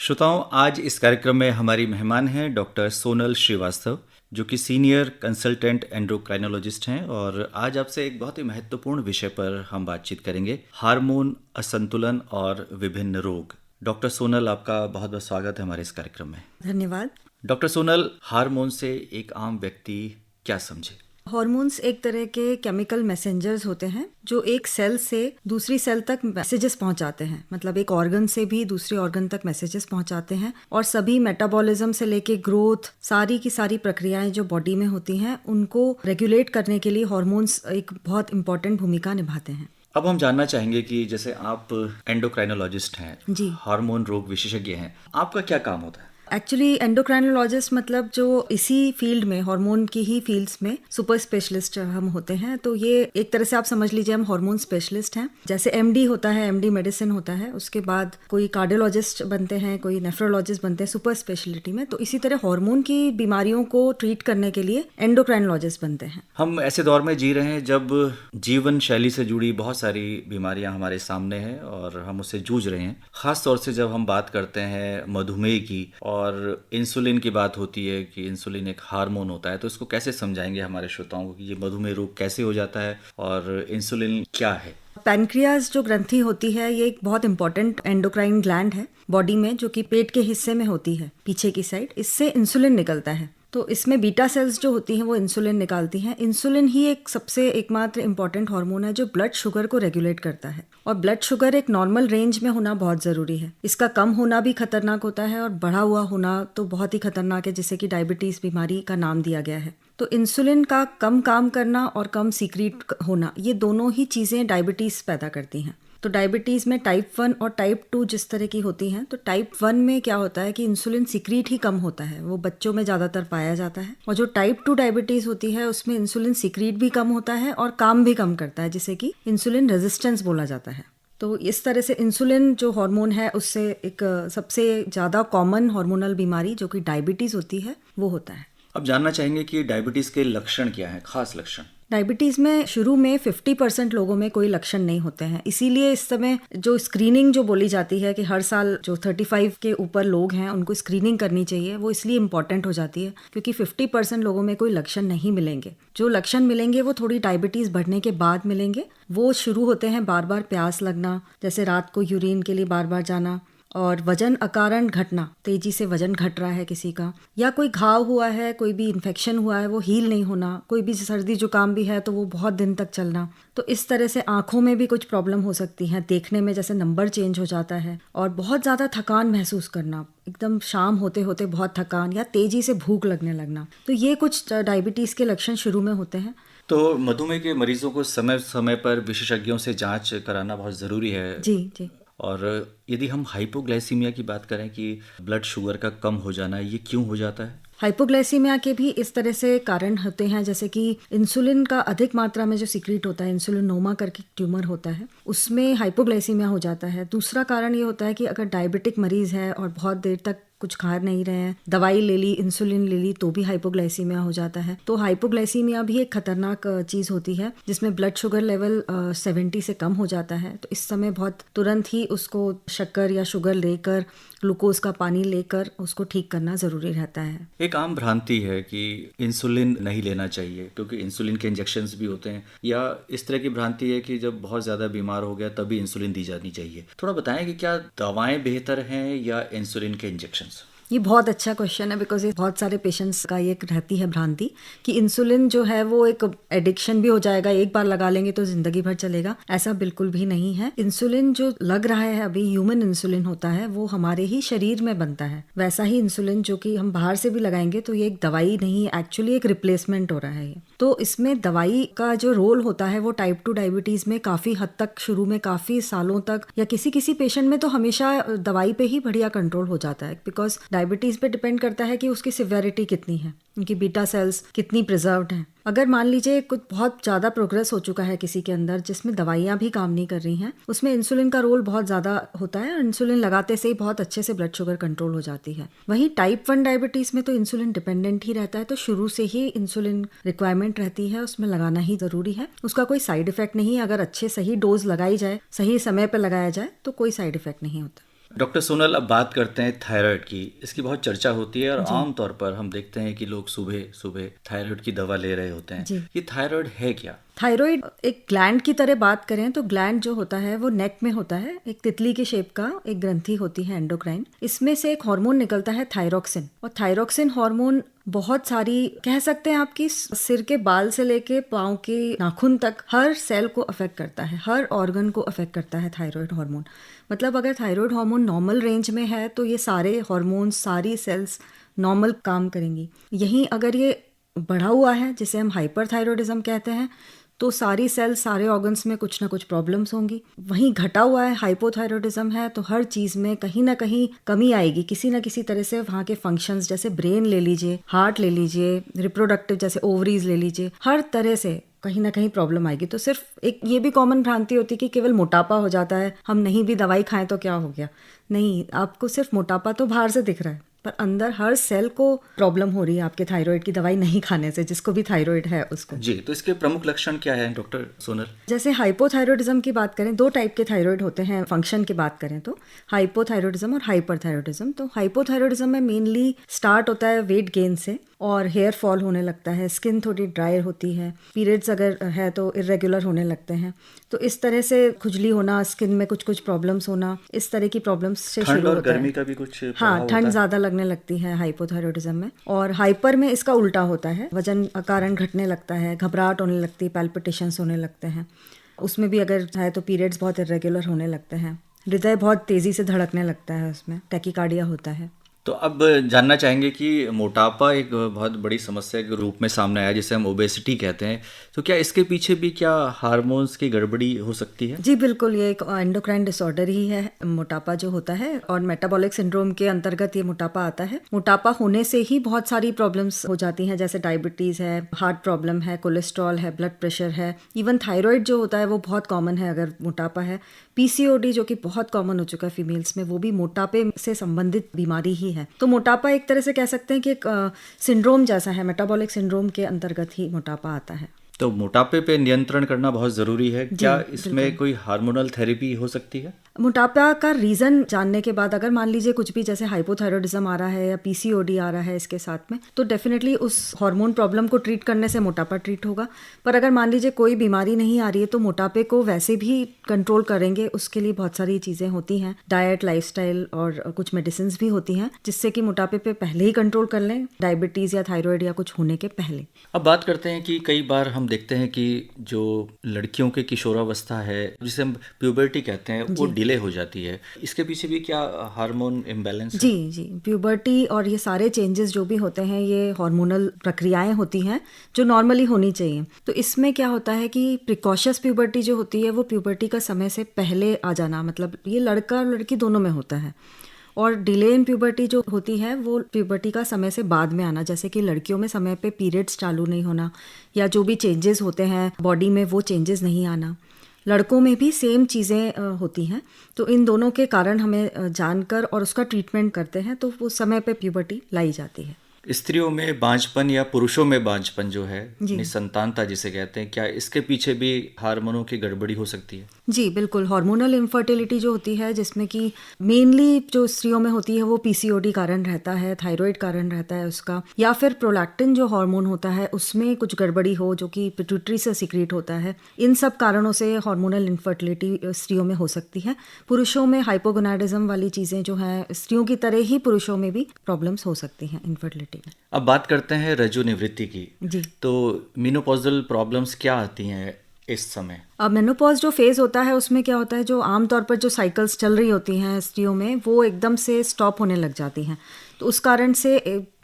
श्रोताओं, आज इस कार्यक्रम में हमारी मेहमान हैं डॉक्टर सोनल श्रीवास्तव, जो कि सीनियर कंसल्टेंट एंडोक्राइनोलॉजिस्ट हैं। और आज आपसे एक बहुत ही महत्वपूर्ण विषय पर हम बातचीत करेंगे, हार्मोन असंतुलन और विभिन्न रोग। डॉक्टर सोनल, आपका बहुत बहुत स्वागत है हमारे इस कार्यक्रम में। धन्यवाद। डॉक्टर सोनल, हार्मोन से एक आम व्यक्ति क्या समझे? हॉर्मोन्स एक तरह के केमिकल मैसेंजर्स होते हैं जो एक सेल से दूसरी सेल तक मैसेजेस पहुंचाते हैं। मतलब एक ऑर्गन से भी दूसरे ऑर्गन तक मैसेजेस पहुंचाते हैं और सभी मेटाबॉलिज्म से लेके ग्रोथ, सारी की सारी प्रक्रियाएं जो बॉडी में होती हैं उनको रेगुलेट करने के लिए हॉर्मोन्स एक बहुत इंपॉर्टेंट भूमिका निभाते हैं। अब हम जानना चाहेंगे कि जैसे आप एंडोक्राइनोलॉजिस्ट हैं जी, हार्मोन रोग विशेषज्ञ हैं, आपका क्या काम होता है? एक्चुअली एंडोक्राइनोलॉजिस्ट मतलब जो इसी फील्ड में, हार्मोन की ही फील्ड्स में सुपर स्पेशलिस्ट हम होते हैं। तो ये एक तरह से आप समझ लीजिए हम हार्मोन स्पेशलिस्ट हैं। जैसे एमडी होता है, एमडी मेडिसिन होता है, उसके बाद कोई कार्डियोलॉजिस्ट बनते हैं, कोई नेफ्रोलॉजिस्ट बनते हैं सुपर स्पेशलिटी में। तो इसी तरह हार्मोन की बीमारियों को ट्रीट करने के लिए एंडोक्राइनोलॉजिस्ट बनते हैं। हम ऐसे दौर में जी रहे हैं जब जीवन शैली से जुड़ी बहुत सारी बीमारियां हमारे सामने हैं और हम उससे जूझ रहे हैं। खास तौर से जब हम बात करते हैं मधुमेह की और इंसुलिन की बात होती है कि इंसुलिन एक हार्मोन होता है, तो इसको कैसे समझाएंगे हमारे श्रोताओं को कि ये मधुमेह रोग कैसे हो जाता है और इंसुलिन क्या है? पैनक्रियाज जो ग्रंथि होती है ये एक बहुत इंपॉर्टेंट एंडोक्राइन ग्लैंड है बॉडी में, जो कि पेट के हिस्से में होती है, पीछे की साइड। इससे इंसुलिन निकलता है। तो इसमें बीटा सेल्स जो होती हैं वो इंसुलिन निकालती हैं। इंसुलिन ही एक सबसे एकमात्र इम्पॉर्टेंट हार्मोन है जो ब्लड शुगर को रेगुलेट करता है। और ब्लड शुगर एक नॉर्मल रेंज में होना बहुत ज़रूरी है। इसका कम होना भी खतरनाक होता है और बढ़ा हुआ होना तो बहुत ही खतरनाक है, जिसे कि डायबिटीज़ बीमारी का नाम दिया गया है। तो इंसुलिन का कम काम करना और कम सीक्रेट होना, ये दोनों ही चीज़ें डायबिटीज़ पैदा करती हैं। तो डायबिटीज़ में टाइप 1 और टाइप 2 जिस तरह की होती हैं, तो टाइप 1 में क्या होता है कि इंसुलिन सीक्रेट ही कम होता है, वो बच्चों में ज़्यादातर पाया जाता है। और जो टाइप 2 डायबिटीज़ होती है उसमें इंसुलिन सीक्रेट भी कम होता है और काम भी कम करता है, जिसे कि इंसुलिन रेजिस्टेंस बोला जाता है। तो इस तरह से इंसुलिन जो हार्मोन है उससे एक सबसे ज़्यादा कॉमन हार्मोनल बीमारी जो कि डायबिटीज़ होती है वो होता है। अब जानना चाहेंगे कि डायबिटीज़ के लक्षण क्या हैं, खास लक्षण? डायबिटीज़ में शुरू में 50% लोगों में कोई लक्षण नहीं होते हैं। इसीलिए इस समय जो स्क्रीनिंग जो बोली जाती है कि हर साल जो 35 के ऊपर लोग हैं उनको स्क्रीनिंग करनी चाहिए, वो इसलिए इम्पॉर्टेंट हो जाती है क्योंकि 50% लोगों में कोई लक्षण नहीं मिलेंगे। जो लक्षण मिलेंगे वो थोड़ी डायबिटीज़ बढ़ने के बाद मिलेंगे। वो शुरू होते हैं बार बार प्यास लगना, जैसे रात को यूरिन के लिए बार बार जाना, और वजन अकारण घटना, तेजी से वजन घट रहा है किसी का, या कोई घाव हुआ है, कोई भी इन्फेक्शन हुआ है वो हील नहीं होना, कोई भी सर्दी जुकाम भी है तो वो बहुत दिन तक चलना। तो इस तरह से आंखों में भी कुछ प्रॉब्लम हो सकती है, देखने में जैसे नंबर चेंज हो जाता है, और बहुत ज़्यादा थकान महसूस करना, एकदम शाम होते होते बहुत थकान, या तेजी से भूख लगने लगना। तो ये कुछ डायबिटीज़ के लक्षण शुरू में होते हैं। तो मधुमेह के मरीजों को समय समय पर विशेषज्ञों से जांच कराना बहुत ज़रूरी है। जी जी। और यदि हम हाइपोग्लाइसीमिया की बात करें कि ब्लड शुगर का कम हो जाना, ये क्यों हो जाता है? हाइपोग्लाइसीमिया के भी इस तरह से कारण होते हैं, जैसे कि इंसुलिन का अधिक मात्रा में जो सीक्रेट होता है, इंसुलिनोमा करके ट्यूमर होता है, उसमें हाइपोग्लाइसीमिया हो जाता है। दूसरा कारण ये होता है कि अगर डायबिटिक मरीज है और बहुत देर तक कुछ खा नहीं रहे हैं, दवाई ले ली, इंसुलिन ले ली, तो भी हाइपोग्लाइसीमिया हो जाता है। तो हाइपोग्लाइसीमिया भी एक खतरनाक चीज़ होती है जिसमें ब्लड शुगर लेवल 70 से कम हो जाता है। तो इस समय बहुत तुरंत ही उसको शक्कर या शुगर लेकर, ग्लूकोज का पानी लेकर उसको ठीक करना ज़रूरी रहता है। एक आम भ्रांति है कि इंसुलिन नहीं लेना चाहिए क्योंकि इंसुलिन के इंजेक्शन्स भी होते हैं, या इस तरह की भ्रांति है कि जब बहुत ज़्यादा बीमार हो गया तभी इंसुलिन दी जानी चाहिए। थोड़ा बताएं कि क्या दवाएं बेहतर हैं या इंसुलिन के इंजेक्शन्स? ये बहुत अच्छा क्वेश्चन है, बिकॉज ये बहुत सारे पेशेंट्स का ये रहती है भ्रांति कि इंसुलिन जो है वो एक एडिक्शन भी हो जाएगा, एक बार लगा लेंगे तो जिंदगी भर चलेगा। ऐसा बिल्कुल भी नहीं है। इंसुलिन जो लग रहा है अभी, ह्यूमन इंसुलिन होता है, वो हमारे ही शरीर में बनता है। वैसा ही इंसुलिन जो कि हम बाहर से भी लगाएंगे तो ये एक दवाई नहीं, एक्चुअली एक रिप्लेसमेंट हो रहा है ये। तो इसमें दवाई का जो रोल होता है वो टाइप 2 डायबिटीज़ में काफ़ी हद तक, शुरू में काफ़ी सालों तक, या किसी किसी पेशेंट में तो हमेशा दवाई पे ही बढ़िया कंट्रोल हो जाता है, बिकॉज डायबिटीज़ पे डिपेंड करता है कि उसकी सिवियरिटी कितनी है, उनकी बीटा सेल्स कितनी प्रिजर्व्ड हैं। अगर मान लीजिए कुछ बहुत ज़्यादा प्रोग्रेस हो चुका है किसी के अंदर जिसमें दवाइयाँ भी काम नहीं कर रही हैं, उसमें इंसुलिन का रोल बहुत ज़्यादा होता है और इंसुलिन लगाते से ही बहुत अच्छे से ब्लड शुगर कंट्रोल हो जाती है। वहीं टाइप 1 डायबिटीज़ में तो इंसुलिन डिपेंडेंट ही रहता है, तो शुरू से ही इंसुलिन रिक्वायरमेंट रहती है, उसमें लगाना ही ज़रूरी है। उसका कोई साइड इफेक्ट नहीं है, अगर अच्छे सही डोज लगाई जाए, सही समय पर लगाया जाए तो कोई साइड इफेक्ट नहीं होता। डॉक्टर सोनल, अब बात करते हैं थायराइड की। इसकी बहुत चर्चा होती है और आम तौर पर हम देखते हैं कि लोग सुबह सुबह थायराइड की दवा ले रहे होते हैं। ये थायराइड है क्या? थायराइड एक ग्लैंड की तरह बात करें तो ग्लैंड जो होता है वो नेक में होता है, एक तितली के शेप का एक ग्रंथि होती है एंडोक्राइन। इसमें से एक हार्मोन निकलता है थायरोक्सिन, और थायरोक्सिन हार्मोन बहुत सारी, कह सकते हैं आपकी सिर के बाल से लेके पाँव के नाखून तक हर सेल को अफेक्ट करता है, हर ऑर्गन को अफेक्ट करता है थायराइड हार्मोन। मतलब अगर थायराइड हार्मोन नॉर्मल रेंज में है तो ये सारे हार्मोन्स, सारी सेल्स नॉर्मल काम करेंगी। यहीं अगर ये बढ़ा हुआ है, जिसे हम हाइपरथायरॉयडिज्म कहते हैं, तो सारी सेल्स, सारे ऑर्गन्स में कुछ ना कुछ प्रॉब्लम्स होंगी। वहीं घटा हुआ है, हाइपोथायरॉयडिज्म है, तो हर चीज़ में कहीं ना कहीं कमी आएगी, किसी ना किसी तरह से वहाँ के फंक्शंस, जैसे ब्रेन ले लीजिए, हार्ट ले लीजिए, रिप्रोडक्टिव जैसे ओवरीज ले लीजिए, हर तरह से कहीं ना कहीं प्रॉब्लम आएगी। तो सिर्फ एक ये भी कॉमन भ्रांति होती है कि केवल मोटापा हो जाता है, हम नहीं भी दवाई खाएं तो क्या हो गया। नहीं, आपको सिर्फ मोटापा तो बाहर से दिख रहा है, पर अंदर हर सेल को प्रॉब्लम हो रही है आपके थायराइड की दवाई नहीं खाने से, जिसको भी थायराइड है उसको। जी, तो इसके प्रमुख लक्षण क्या है डॉक्टर सोनल? जैसे हाइपोथायरॉयडिज्म की बात करें, दो टाइप के थायराइड होते हैं। फंक्शन की बात करें तो हाइपोथायरॉयडिज्म और हाइपरथायरॉयडिज्म। तो हाइपोथायरॉयडिज्म में मेनली स्टार्ट होता है वेट गेन से, और हेयर फॉल होने लगता है, स्किन थोड़ी ड्राई होती है, पीरियड्स अगर है तो इरेगुलर होने लगते हैं। तो इस तरह से खुजली होना, स्किन में कुछ कुछ प्रॉब्लम्स होना, इस तरह की प्रॉब्लम्स से शुरू होता है। गर्मी का भी कुछ हाँ, ठंड ज़्यादा लगने लगती है हाइपोथायरॉयडिज्म में। और हाइपर में इसका उल्टा होता है, वजन कारण घटने लगता है, घबराहट होने लगती है, पैल्पिटेशंस होने लगते हैं। उसमें भी अगर है तो पीरियड्स बहुत इरेगुलर होने लगते हैं, हृदय बहुत तेज़ी से धड़कने लगता है, उसमें टैकीकार्डिया होता है। तो अब जानना चाहेंगे कि मोटापा एक बहुत बड़ी समस्या के रूप में सामने आया, जिसे हम ओबेसिटी कहते हैं। तो क्या इसके पीछे भी क्या हार्मोन्स की गड़बड़ी हो सकती है? जी बिल्कुल, ये एक एंडोक्राइन डिसऑर्डर ही है मोटापा जो होता है, और मेटाबॉलिक सिंड्रोम के अंतर्गत ये मोटापा आता है। मोटापा होने से ही बहुत सारी प्रॉब्लम्स हो जाती हैं, जैसे डायबिटीज़ है, हार्ट प्रॉब्लम है, कोलेस्ट्रॉल है, ब्लड प्रेशर है, इवन थायराइड जो होता है वो बहुत कॉमन है अगर मोटापा है। पीसीओडी जो कि बहुत कॉमन हो चुका है फीमेल्स में, वो भी मोटापे से संबंधित बीमारी ही है। तो मोटापा एक तरह से कह सकते हैं कि एक सिंड्रोम जैसा है, मेटाबॉलिक सिंड्रोम के अंतर्गत ही मोटापा आता है। तो मोटापे पे नियंत्रण करना बहुत ज़रूरी है। क्या इसमें कोई हार्मोनल थेरेपी हो सकती है? मोटापा का रीज़न जानने के बाद, अगर मान लीजिए कुछ भी जैसे हाइपोथायरॉयडिज्म आ रहा है या पीसीओडी आ रहा है इसके साथ में, तो डेफिनेटली उस हार्मोन प्रॉब्लम को ट्रीट करने से मोटापा ट्रीट होगा। पर अगर मान लीजिए कोई बीमारी नहीं आ रही है तो मोटापे को वैसे भी कंट्रोल करेंगे, उसके लिए बहुत सारी चीज़ें होती हैं, डाइट, लाइफस्टाइल और कुछ मेडिसिन भी होती हैं, जिससे कि मोटापे पे पहले ही कंट्रोल कर लें, डायबिटीज़ या थायराइड या कुछ होने के पहले। अब बात करते हैं कि कई बार हम देखते हैं कि जो लड़कियों के किशोरावस्था है, जिसे हम प्यूबर्टी कहते हैं, वो डिले हो जाती है। इसके पीछे भी क्या हार्मोन इम्बैलेंस है? जी, प्यूबर्टी और ये सारे चेंजेस जो भी होते हैं, ये हार्मोनल प्रक्रियाएं होती हैं जो नॉर्मली होनी चाहिए। तो इसमें क्या होता है कि प्रिकॉशियस प्यूबर्टी जो होती है वो प्यूबर्टी का समय से पहले आ जाना, मतलब ये लड़का और लड़की दोनों में होता है। और डिले इन प्यूबर्टी जो होती है वो प्यूबर्टी का समय से बाद में आना, जैसे कि लड़कियों में समय पे पीरियड्स चालू नहीं होना, या जो भी चेंजेस होते हैं बॉडी में वो चेंजेस नहीं आना। लड़कों में भी सेम चीज़ें होती हैं। तो इन दोनों के कारण हमें जानकर और उसका ट्रीटमेंट करते हैं तो वो समय पे प्यूबर्टी लाई जाती है। स्त्रियों में बांझपन या पुरुषों में बांझपन जो है, निसंतानता जिसे कहते हैं, क्या इसके पीछे भी हार्मोनों की गड़बड़ी हो सकती है? जी बिल्कुल, हार्मोनल इनफर्टिलिटी जो होती है, जिसमें कि मेनली जो स्त्रियों में होती है वो पीसीओडी कारण रहता है, थायराइड कारण रहता है उसका, या फिर प्रोलैक्टिन जो हार्मोन होता है उसमें कुछ गड़बड़ी हो जो कि पिट्यूटरी से सीक्रेट होता है। इन सब कारणों से हार्मोनल इनफर्टिलिटी स्त्रियों में हो सकती है। पुरुषों में हाइपोगोनाडिज्म वाली चीज़ें जो हैं, स्त्रियों की तरह ही पुरुषों में भी प्रॉब्लम्स हो सकती हैं इनफर्टिलिटी में। अब बात करते हैं रजोनिवृत्ति की। जी, तो मेनोपॉजल प्रॉब्लम्स क्या आती हैं इस समय? अब मेनोपॉज जो फेज़ होता है उसमें क्या होता है, जो आमतौर पर जो साइकिल्स चल रही होती हैं स्त्रियों में, वो एकदम से स्टॉप होने लग जाती हैं। तो उस कारण से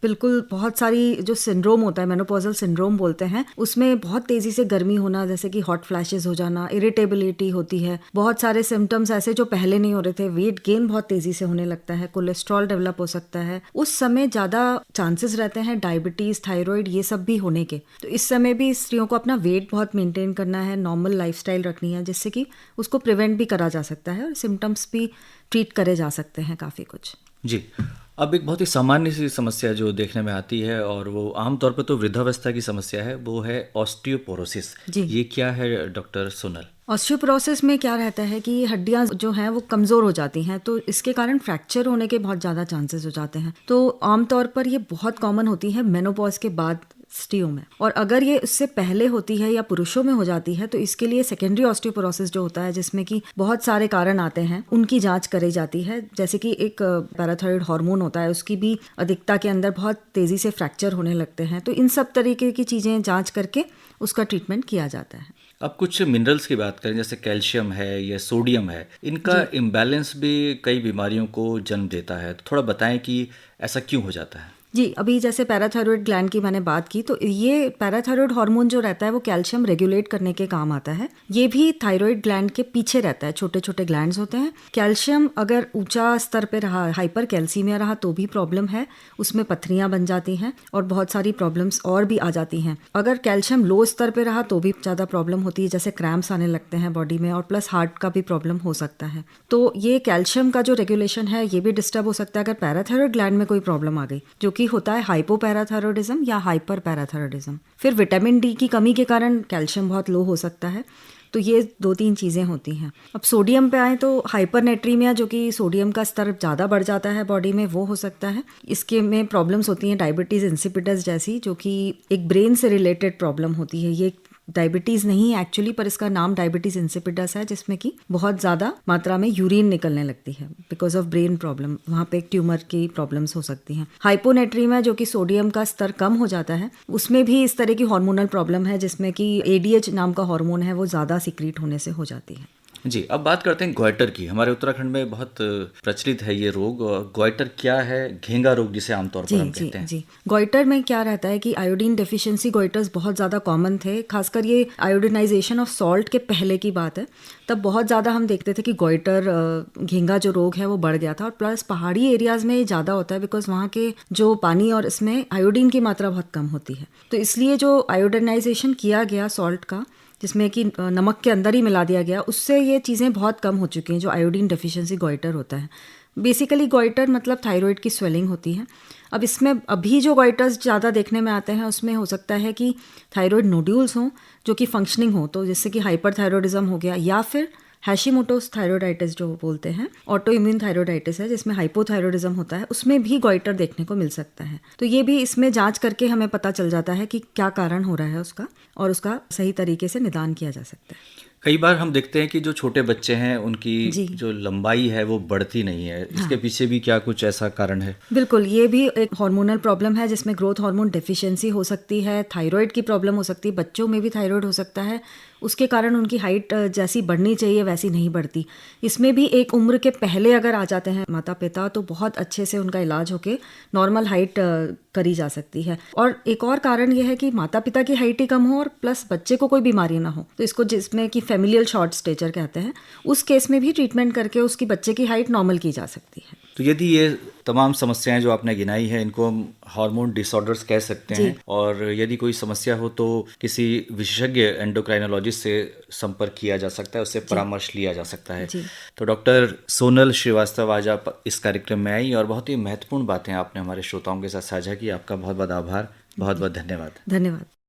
बिल्कुल बहुत सारी जो सिंड्रोम होता है, मेनोपॉजल सिंड्रोम बोलते हैं, उसमें बहुत तेज़ी से गर्मी होना, जैसे कि हॉट फ्लैशेस हो जाना, इरिटेबिलिटी होती है, बहुत सारे सिम्टम्स ऐसे जो पहले नहीं हो रहे थे, वेट गेन बहुत तेज़ी से होने लगता है, कोलेस्ट्रॉल डेवलप हो सकता है। उस समय ज़्यादा चांसेस रहते हैं डायबिटीज़, थायराइड, ये सब भी होने के। तो इस समय भी स्त्रियों को अपना वेट बहुत मेंटेन करना है, नॉर्मल लाइफस्टाइल रखनी है, जिससे कि उसको प्रिवेंट भी करा जा सकता है और सिम्टम्स भी ट्रीट करे जा सकते हैं काफ़ी कुछ। जी, अब एक बहुत ही सामान्य सी समस्या जो देखने में आती है, और वो आमतौर पर तो वृद्धावस्था की समस्या है, वो है ऑस्टियोपोरोसिस। जी, ये क्या है डॉक्टर सोनल? ऑस्टियोपोरोसिस में क्या रहता है कि हड्डियां जो हैं वो कमज़ोर हो जाती हैं, तो इसके कारण फ्रैक्चर होने के बहुत ज़्यादा चांसेस हो जाते हैं। तो आमतौर पर ये बहुत कॉमन होती है मेनोपॉज के बाद स्त्रियों में, और अगर ये इससे पहले होती है या पुरुषों में हो जाती है तो इसके लिए सेकेंडरी ऑस्टियोपोरोसिस जो होता है, जिसमें कि बहुत सारे कारण आते हैं, उनकी जांच करी जाती है। जैसे कि एक पैराथायरॉयड हार्मोन होता है, उसकी भी अधिकता के अंदर बहुत तेज़ी से फ्रैक्चर होने लगते हैं। तो इन सब तरीके की चीज़ें जांच करके उसका ट्रीटमेंट किया जाता है। अब कुछ मिनरल्स की बात करें, जैसे कैल्शियम है या सोडियम है, इनका इम्बैलेंस भी कई बीमारियों को जन्म देता है। तो थोड़ा बताएं कि ऐसा क्यों हो जाता है। जी, अभी जैसे पैराथायरॉयड ग्लैंड की मैंने बात की, तो ये पैराथायरॉयड हार्मोन जो रहता है वो कैल्शियम रेगुलेट करने के काम आता है। ये भी थायराइड ग्लैंड के पीछे रहता है, छोटे छोटे ग्लैंड्स होते हैं। कैल्शियम अगर ऊंचा स्तर पे रहा, हाइपर कैल्सीमिया रहा, तो भी प्रॉब्लम है, उसमें पथरियां बन जाती हैं और बहुत सारी प्रॉब्लम्स और भी आ जाती हैं। अगर कैल्शियम लो स्तर पे रहा तो भी ज़्यादा प्रॉब्लम होती है, जैसे क्रैम्प्स आने लगते हैं बॉडी में, और प्लस हार्ट का भी प्रॉब्लम हो सकता है। तो ये कैल्शियम का जो रेगुलेशन है ये भी डिस्टर्ब हो सकता है अगर पैराथायरॉयड ग्लैंड में कोई प्रॉब्लम आ गई, जो कि होता है हाइपोपैराथायरॉयडिज्म या हाइपर पैराथायरॉयडिज्म। फिर विटामिन डी की कमी के कारण कैल्शियम बहुत लो हो सकता है। तो ये 2-3 चीज़ें होती हैं। अब सोडियम पे आए तो हाइपरनेट्रीमिया, जो कि सोडियम का स्तर ज़्यादा बढ़ जाता है बॉडी में, वो हो सकता है। इसके में प्रॉब्लम्स होती हैं डायबिटीज़ इंसिपिडस जैसी, जो कि एक ब्रेन से रिलेटेड प्रॉब्लम होती है। ये डायबिटीज़ नहीं है एक्चुअली, पर इसका नाम डायबिटीज़ इंसिपिडस है, जिसमें कि बहुत ज़्यादा मात्रा में यूरिन निकलने लगती है बिकॉज ऑफ ब्रेन प्रॉब्लम। वहाँ पे एक ट्यूमर की प्रॉब्लम्स हो सकती हैं। हाइपोनेट्रीमिया, जो कि सोडियम का स्तर कम हो जाता है, उसमें भी इस तरह की हार्मोनल प्रॉब्लम है, जिसमें कि एडीएच नाम का हार्मोन है वो ज़्यादा सीक्रेट होने से हो जाती है। जी, अब बात करते हैं गोइटर की। हमारे उत्तराखंड में बहुत प्रचलित है ये रोग। गोइटर क्या है? घेंगा रोग जिसे आमतौर पर हम कहते हैं। जी, गोइटर में क्या रहता है कि आयोडीन डेफिशिएंसी गोइटर्स बहुत ज़्यादा कॉमन थे, खासकर ये आयोडिनाइजेशन ऑफ सॉल्ट के पहले की बात है। तब बहुत ज़्यादा हम देखते थे कि गोइटर, घेंगा जो रोग है वो बढ़ गया था, और प्लस पहाड़ी एरियाज़ में ये ज़्यादा होता है बिकॉज वहाँ के जो पानी और इसमें आयोडीन की मात्रा बहुत कम होती है। तो इसलिए जो आयोडिनाइजेशन किया गया सॉल्ट का, जिसमें कि नमक के अंदर ही मिला दिया गया, उससे ये चीज़ें बहुत कम हो चुकी हैं, जो आयोडीन डेफिशिएंसी गोइटर होता है। बेसिकली गोइटर मतलब थायराइड की स्वेलिंग होती है। अब इसमें अभी जो गोइटर्स ज़्यादा देखने में आते हैं उसमें हो सकता है कि थायराइड नोड्यूल्स हों जो कि फंक्शनिंग हो, तो जिससे कि हाइपरथायरॉयडिज्म हो गया, या फिर हैशीमोटोस थायरॉयडाइटिस जो बोलते हैं, ऑटो इम्यून थायरॉयडाइटिस है जिसमें हाइपोथायरॉयडिज्म होता है, उसमें भी गोइटर देखने को मिल सकता है। तो ये भी इसमें जांच करके हमें पता चल जाता है कि क्या कारण हो रहा है उसका, और उसका सही तरीके से निदान किया जा सकता है। कई बार हम देखते हैं कि जो छोटे बच्चे हैं उनकी जो लंबाई है वो बढ़ती नहीं है। इसके पीछे भी क्या कुछ ऐसा कारण है? बिल्कुल, ये भी एक हार्मोनल प्रॉब्लम है जिसमें ग्रोथ हार्मोन डेफिशिएंसी हो सकती है, थायराइड की प्रॉब्लम हो सकती है, बच्चों में भी थायराइड हो सकता है, उसके कारण उनकी हाइट जैसी बढ़नी चाहिए वैसी नहीं बढ़ती। इसमें भी एक उम्र के पहले अगर आ जाते हैं माता पिता, तो बहुत अच्छे से उनका इलाज होके नॉर्मल हाइट करी जा सकती है। और एक और कारण यह है कि माता पिता की हाइट ही कम हो और प्लस बच्चे को कोई बीमारी ना हो, तो इसको जिसमें कि फैमिलियल शॉर्ट स्टेचर कहते हैं, उस केस में भी ट्रीटमेंट करके उसकी बच्चे की हाइट नॉर्मल की जा सकती है। तो यदि ये तमाम समस्याएं जो आपने गिनाई है इनको हम हार्मोन डिसऑर्डर्स कह सकते हैं, और यदि कोई समस्या हो तो किसी विशेषज्ञ एंडोक्राइनोलॉजिस्ट से संपर्क किया जा सकता है, उससे परामर्श लिया जा सकता है। तो डॉक्टर सोनल श्रीवास्तव, आज आप इस कार्यक्रम में आई और बहुत ही महत्वपूर्ण बातें आपने हमारे श्रोताओं के साथ साझा की। आपका बहुत बहुत आभार, बहुत बहुत धन्यवाद। धन्यवाद।